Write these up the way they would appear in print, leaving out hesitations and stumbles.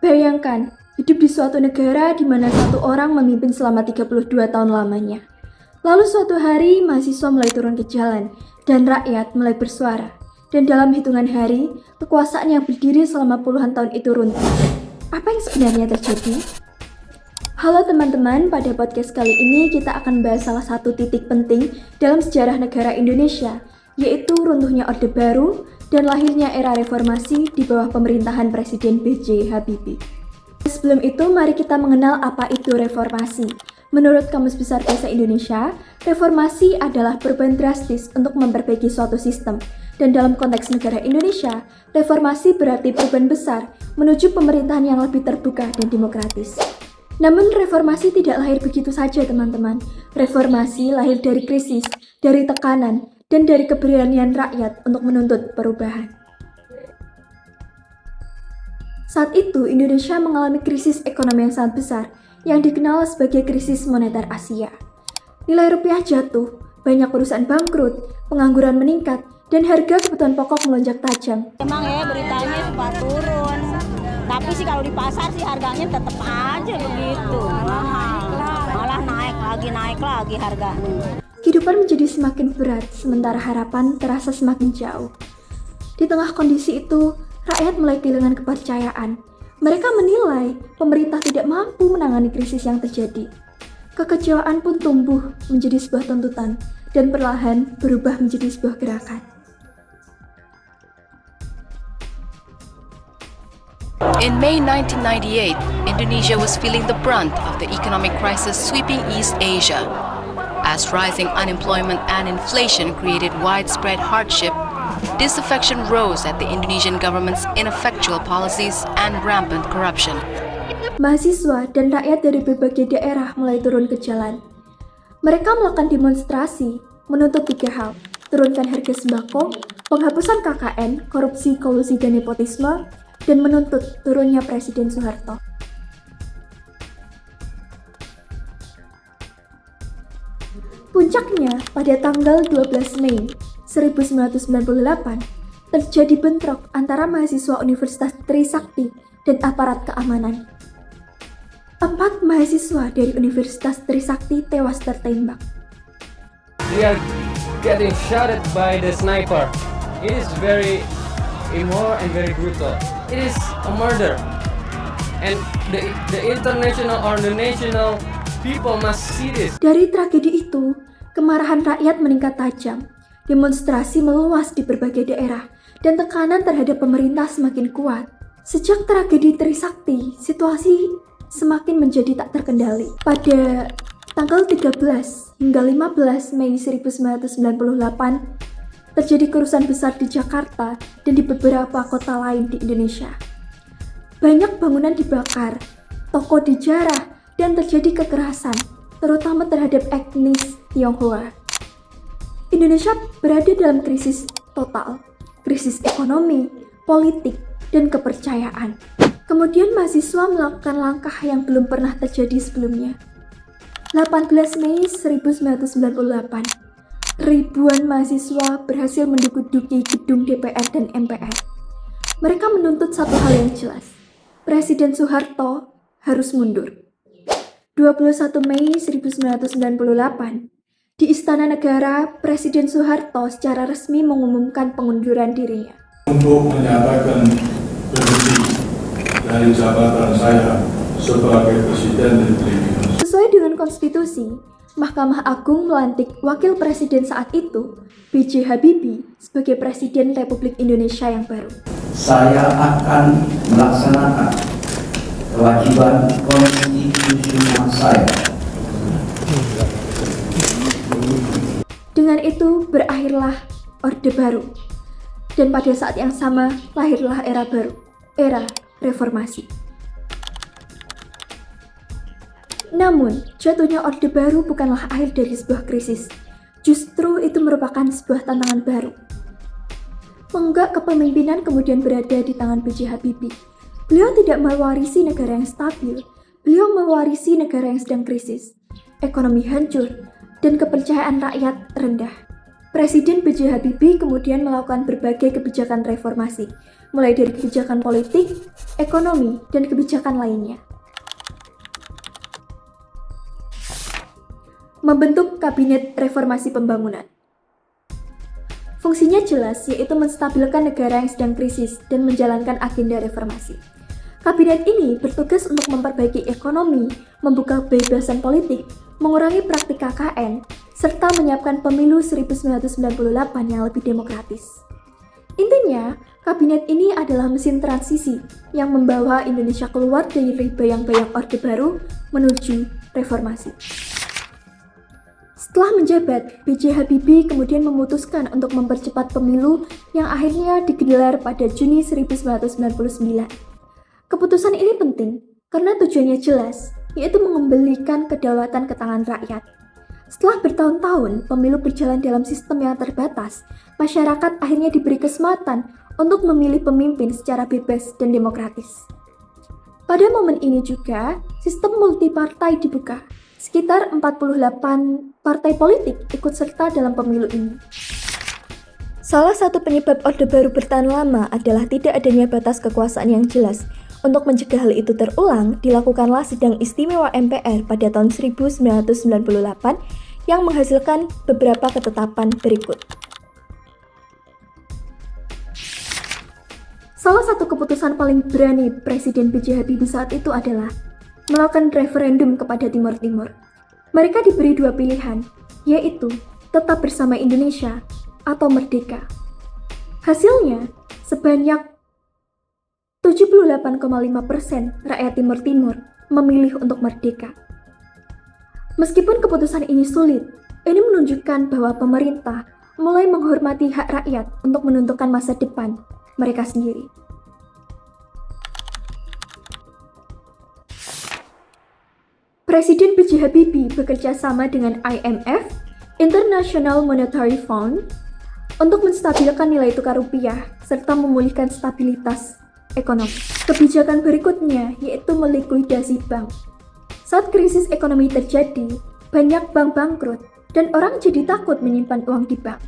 Bayangkan, hidup di suatu negara di mana satu orang memimpin selama 32 tahun lamanya. Lalu suatu hari, mahasiswa mulai turun ke jalan, dan rakyat mulai bersuara. Dan dalam hitungan hari, kekuasaan yang berdiri selama puluhan tahun itu runtuh. Apa yang sebenarnya terjadi? Halo teman-teman, pada podcast kali ini kita akan bahas salah satu titik penting dalam sejarah negara Indonesia, yaitu runtuhnya Orde Baru dan lahirnya era reformasi di bawah pemerintahan Presiden B.J. Habibie. Sebelum itu, mari kita mengenal apa itu reformasi. Menurut Kamus Besar Bahasa Indonesia, reformasi adalah perubahan drastis untuk memperbaiki suatu sistem. Dan dalam konteks negara Indonesia, reformasi berarti perubahan besar menuju pemerintahan yang lebih terbuka dan demokratis. Namun reformasi tidak lahir begitu saja teman-teman. Reformasi lahir dari krisis, dari tekanan, dan dari keberanian rakyat untuk menuntut perubahan. Saat itu, Indonesia mengalami krisis ekonomi yang sangat besar, yang dikenal sebagai krisis moneter Asia. Nilai rupiah jatuh, banyak perusahaan bangkrut, pengangguran meningkat, dan harga kebutuhan pokok melonjak tajam. Emang ya beritanya sempat turun, tapi sih kalau di pasar sih harganya tetap aja begitu. Malah naik lagi harganya. Kehidupan menjadi semakin berat, sementara harapan terasa semakin jauh. Di tengah kondisi itu, rakyat mulai kehilangan kepercayaan. Mereka menilai pemerintah tidak mampu menangani krisis yang terjadi. Kekecewaan pun tumbuh menjadi sebuah tuntutan dan perlahan berubah menjadi sebuah gerakan. In May 1998, Indonesia was feeling the brunt of the economic crisis sweeping East Asia. As rising unemployment and inflation created widespread hardship, disaffection rose at the Indonesian government's ineffectual policies and rampant corruption. Mahasiswa dan rakyat dari berbagai daerah mulai turun ke jalan. Mereka melakukan demonstrasi, menuntut 3 hal: turunkan harga sembako, penghapusan KKN, korupsi, kolusi, dan nepotisme, dan menuntut turunnya Presiden Soeharto. Puncaknya, pada tanggal 12 Mei 1998, terjadi bentrok antara mahasiswa Universitas Trisakti dan aparat keamanan. 4 mahasiswa dari Universitas Trisakti tewas tertembak. We are getting shot at by the sniper. It is very immoral and very brutal. It is a murder. And the international or the national people must see this. Dari tragedi itu, kemarahan rakyat meningkat tajam. Demonstrasi meluas di berbagai daerah dan tekanan terhadap pemerintah semakin kuat. Sejak tragedi Trisakti, situasi semakin menjadi tak terkendali. Pada tanggal 13 hingga 15 Mei 1998, terjadi kerusuhan besar di Jakarta dan di beberapa kota lain di Indonesia. Banyak bangunan dibakar, toko dijarah, dan terjadi kekerasan, terutama terhadap etnis Tionghoa. Indonesia berada dalam krisis total, krisis ekonomi, politik, dan kepercayaan. Kemudian mahasiswa melakukan langkah yang belum pernah terjadi sebelumnya. 18 Mei 1998, ribuan mahasiswa berhasil menduduki gedung DPR dan MPR. Mereka menuntut satu hal yang jelas, Presiden Soeharto harus mundur. 21 Mei 1998, di Istana Negara, Presiden Soeharto secara resmi mengumumkan pengunduran dirinya. Untuk menyatakan berhenti dari jabatan saya sebagai Presiden Republik Indonesia. Sesuai dengan konstitusi, Mahkamah Agung melantik Wakil Presiden saat itu, B.J. Habibie, sebagai Presiden Republik Indonesia yang baru. Saya akan melaksanakan kewajiban konstitusional saya. Dengan itu berakhirlah Orde Baru. Dan pada saat yang sama lahirlah era baru, era reformasi. Namun, jatuhnya Orde Baru bukanlah akhir dari sebuah krisis. Justru itu merupakan sebuah tantangan baru. Menggak kepemimpinan kemudian berada di tangan B.J. Habibie. Beliau tidak mewarisi negara yang stabil, beliau mewarisi negara yang sedang krisis. Ekonomi hancur, dan kepercayaan rakyat rendah. Presiden B.J. Habibie kemudian melakukan berbagai kebijakan reformasi, mulai dari kebijakan politik, ekonomi, dan kebijakan lainnya. Membentuk Kabinet Reformasi Pembangunan. Fungsinya jelas, yaitu menstabilkan negara yang sedang krisis dan menjalankan agenda reformasi. Kabinet ini bertugas untuk memperbaiki ekonomi, membuka kebebasan politik, mengurangi praktik KKN, serta menyiapkan pemilu 1998 yang lebih demokratis. Intinya, kabinet ini adalah mesin transisi yang membawa Indonesia keluar dari bayang-bayang Orde Baru menuju reformasi. Setelah menjabat, B.J. Habibie kemudian memutuskan untuk mempercepat pemilu yang akhirnya digelar pada Juni 1999. Keputusan ini penting karena tujuannya jelas, yaitu mengembalikan kedaulatan ke tangan rakyat. Setelah bertahun-tahun pemilu berjalan dalam sistem yang terbatas, masyarakat akhirnya diberi kesempatan untuk memilih pemimpin secara bebas dan demokratis. Pada momen ini juga, sistem multipartai dibuka. Sekitar 48 partai politik ikut serta dalam pemilu ini. Salah satu penyebab Orde Baru bertahan lama adalah tidak adanya batas kekuasaan yang jelas. Untuk mencegah hal itu terulang, dilakukanlah sidang istimewa MPR pada tahun 1998 yang menghasilkan beberapa ketetapan berikut. Salah satu keputusan paling berani Presiden B.J. Habibie saat itu adalah melakukan referendum kepada Timur Timur. Mereka diberi dua pilihan, yaitu tetap bersama Indonesia atau merdeka. Hasilnya, sebanyak 78,5% rakyat Timur Timur memilih untuk merdeka. Meskipun keputusan ini sulit, ini menunjukkan bahwa pemerintah mulai menghormati hak rakyat untuk menentukan masa depan mereka sendiri. Presiden B.J. Habibie bekerja sama dengan IMF, International Monetary Fund, untuk menstabilkan nilai tukar rupiah serta memulihkan stabilitas ekonomi. Kebijakan berikutnya yaitu melikuidasi bank. Saat krisis ekonomi terjadi, banyak bank bangkrut dan orang jadi takut menyimpan uang di bank.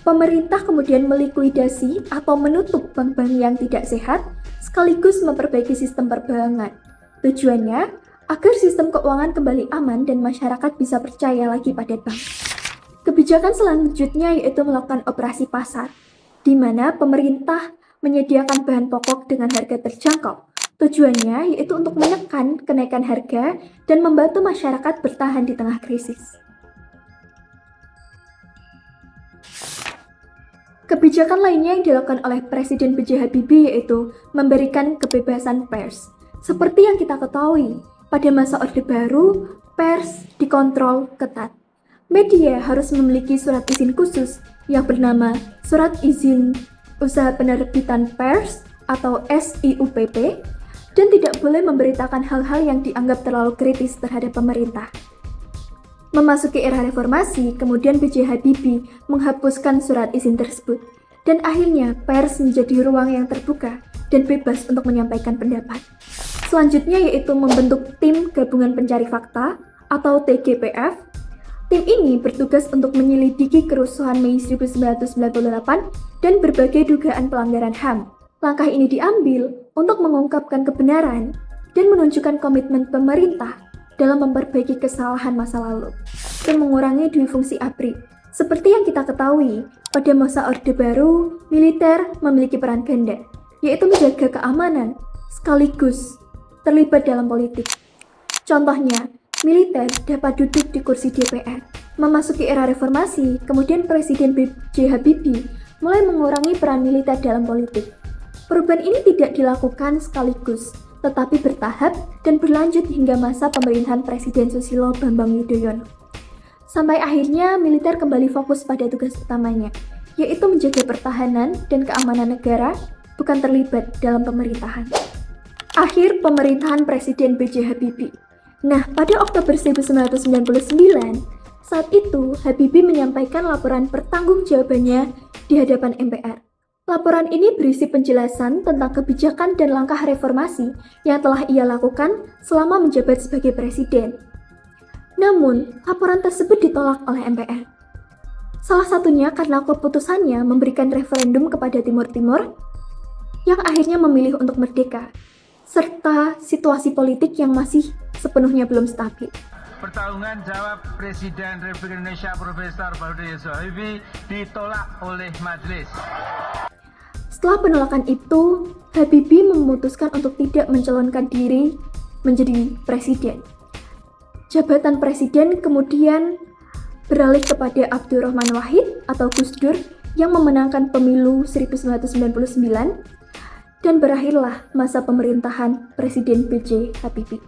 Pemerintah kemudian melikuidasi atau menutup bank-bank yang tidak sehat sekaligus memperbaiki sistem perbankan. Tujuannya agar sistem keuangan kembali aman dan masyarakat bisa percaya lagi pada bank. Kebijakan selanjutnya yaitu melakukan operasi pasar, di mana pemerintah menyediakan bahan pokok dengan harga terjangkau. Tujuannya yaitu untuk menekan kenaikan harga dan membantu masyarakat bertahan di tengah krisis. Kebijakan lainnya yang dilakukan oleh Presiden B.J. Habibie yaitu memberikan kebebasan pers. Seperti yang kita ketahui, pada masa Orde Baru, pers dikontrol ketat. Media harus memiliki surat izin khusus yang bernama Surat Izin Usaha Penerbitan Pers atau SIUPP dan tidak boleh memberitakan hal-hal yang dianggap terlalu kritis terhadap pemerintah. Memasuki era reformasi, kemudian B.J. Habibie menghapuskan surat izin tersebut dan akhirnya pers menjadi ruang yang terbuka dan bebas untuk menyampaikan pendapat. Selanjutnya yaitu membentuk Tim Gabungan Pencari Fakta atau TGPF. Tim ini bertugas untuk menyelidiki kerusuhan Mei 1998 dan berbagai dugaan pelanggaran HAM. Langkah ini diambil untuk mengungkapkan kebenaran dan menunjukkan komitmen pemerintah dalam memperbaiki kesalahan masa lalu dan mengurangi dwi-fungsi ABRI. Seperti yang kita ketahui, pada masa Orde Baru, militer memiliki peran ganda, yaitu menjaga keamanan sekaligus terlibat dalam politik. Contohnya, militer dapat duduk di kursi DPR. Memasuki era reformasi, kemudian Presiden B.J. Habibie mulai mengurangi peran militer dalam politik. Perubahan ini tidak dilakukan sekaligus, tetapi bertahap dan berlanjut hingga masa pemerintahan Presiden Susilo Bambang Yudhoyono. Sampai akhirnya militer kembali fokus pada tugas utamanya, yaitu menjaga pertahanan dan keamanan negara, bukan terlibat dalam pemerintahan. Akhir pemerintahan Presiden B.J. Habibie. Nah, pada Oktober 1999, saat itu Habibie menyampaikan laporan pertanggungjawabannya di hadapan MPR. Laporan ini berisi penjelasan tentang kebijakan dan langkah reformasi yang telah ia lakukan selama menjabat sebagai presiden. Namun, laporan tersebut ditolak oleh MPR. Salah satunya karena keputusannya memberikan referendum kepada Timur Timur yang akhirnya memilih untuk merdeka, serta situasi politik yang masih sepenuhnya belum stabil. Pertanggungan jawab Presiden Republik Indonesia Profesor Baharudin Yusuf Habibie ditolak oleh majelis. Setelah penolakan itu, Habibie memutuskan untuk tidak mencalonkan diri menjadi presiden. Jabatan presiden kemudian beralih kepada Abdurrahman Wahid atau Gus Dur yang memenangkan pemilu 1999 dan berakhirlah masa pemerintahan Presiden B.J. Habibie.